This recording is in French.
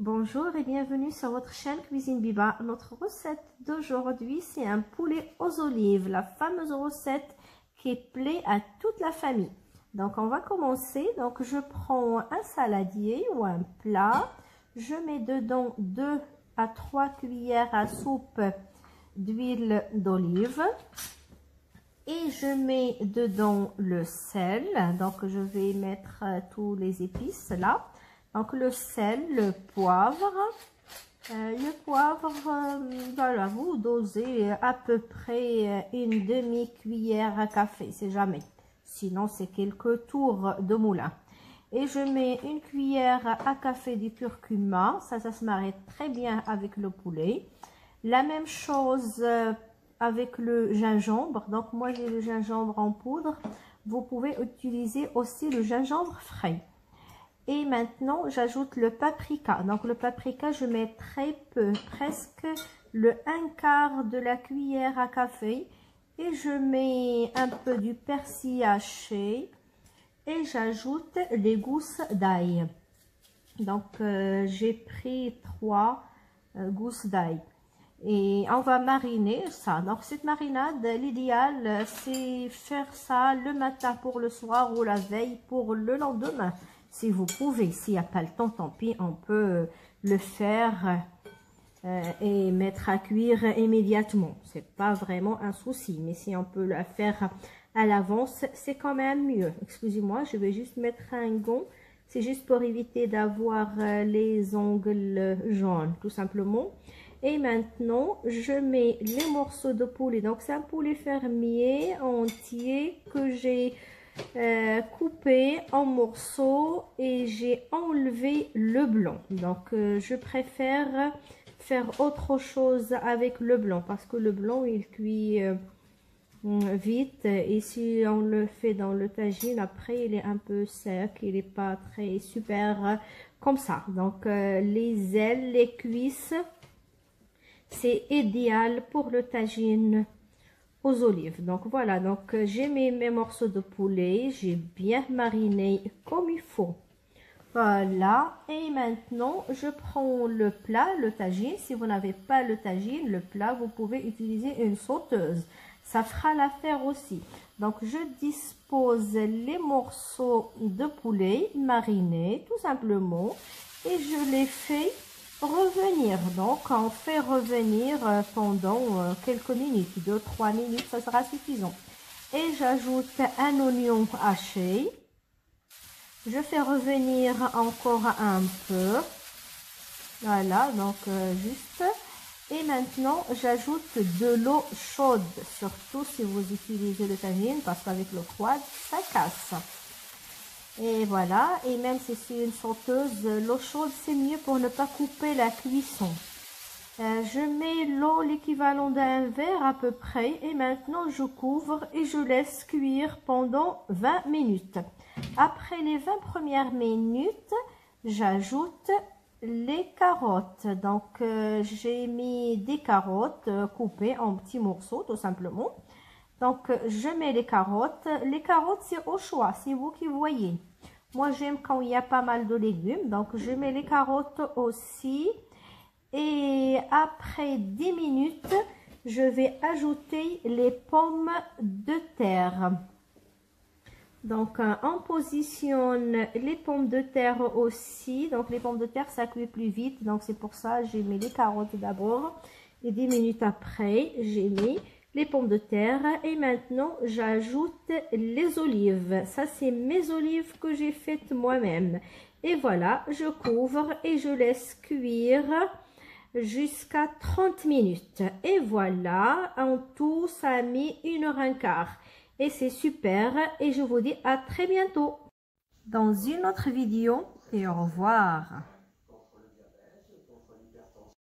Bonjour et bienvenue sur votre chaîne Cuisine Biba. Notre recette d'aujourd'hui, c'est un poulet aux olives, la fameuse recette qui plaît à toute la famille. Donc on va commencer. Donc je prends un saladier ou un plat, je mets dedans 2 à 3 cuillères à soupe d'huile d'olive et je mets dedans le sel. Donc je vais mettre tous les épices là. Donc le sel, le poivre. Voilà, vous dosez à peu près une demi-cuillère à café, c'est jamais. Sinon, c'est quelques tours de moulin. Et je mets une cuillère à café de curcuma, ça se marie très bien avec le poulet. La même chose avec le gingembre. Donc moi, j'ai le gingembre en poudre. Vous pouvez utiliser aussi le gingembre frais. Et maintenant, j'ajoute le paprika. Donc, le paprika, je mets très peu, presque le 1/4 de la cuillère à café. Et je mets un peu du persil haché. Et j'ajoute les gousses d'ail. Donc, j'ai pris 3 gousses d'ail. Et on va mariner ça. Donc, cette marinade, l'idéal, c'est faire ça le matin pour le soir ou la veille pour le lendemain. Si vous pouvez, s'il n'y a pas le temps, tant pis, on peut le faire et mettre à cuire immédiatement. C'est pas vraiment un souci, mais si on peut le faire à l'avance, c'est quand même mieux. Excusez-moi, je vais juste mettre un gant. C'est juste pour éviter d'avoir les ongles jaunes, tout simplement. Et maintenant, je mets les morceaux de poulet. Donc, c'est un poulet fermier entier que j'ai coupé en morceaux et j'ai enlevé le blanc. Donc je préfère faire autre chose avec le blanc parce que le blanc il cuit vite, et si on le fait dans le tagine, après il est un peu sec, il n'est pas très super comme ça. Donc les ailes, les cuisses, c'est idéal pour le tagine aux olives. Donc voilà, donc j'ai mis mes morceaux de poulet, j'ai bien mariné comme il faut. Voilà, et maintenant je prends le plat, le tagine. Si vous n'avez pas le tagine, le plat, vous pouvez utiliser une sauteuse, ça fera l'affaire aussi. Donc je dispose les morceaux de poulet marinés tout simplement et je les fais revenir. Donc on fait revenir pendant quelques minutes, 2-3 minutes, ça sera suffisant. Et j'ajoute un oignon haché, je fais revenir encore un peu, voilà, donc juste. Et maintenant j'ajoute de l'eau chaude, surtout si vous utilisez le tagine, parce qu'avec l'eau froide ça casse. Et voilà, et même si c'est une sauteuse, l'eau chaude c'est mieux pour ne pas couper la cuisson. Je mets l'eau l'équivalent d'un verre à peu près et maintenant je couvre et je laisse cuire pendant 20 minutes. Après les 20 premières minutes, j'ajoute les carottes. Donc j'ai mis des carottes coupées en petits morceaux tout simplement. Donc, je mets les carottes. Les carottes, c'est au choix, c'est vous qui voyez. Moi, j'aime quand il y a pas mal de légumes. Donc, je mets les carottes aussi. Et après 10 minutes, je vais ajouter les pommes de terre. Donc, on positionne les pommes de terre aussi. Donc, les pommes de terre, ça cuit plus vite. Donc, c'est pour ça que j'ai mis les carottes d'abord. Et 10 minutes après, j'ai mis les pommes de terre et maintenant j'ajoute les olives. Ça c'est mes olives que j'ai faites moi-même. Et voilà, je couvre et je laisse cuire jusqu'à 30 minutes. Et voilà, en tout ça a mis 1h15. Et c'est super et je vous dis à très bientôt dans une autre vidéo et au revoir.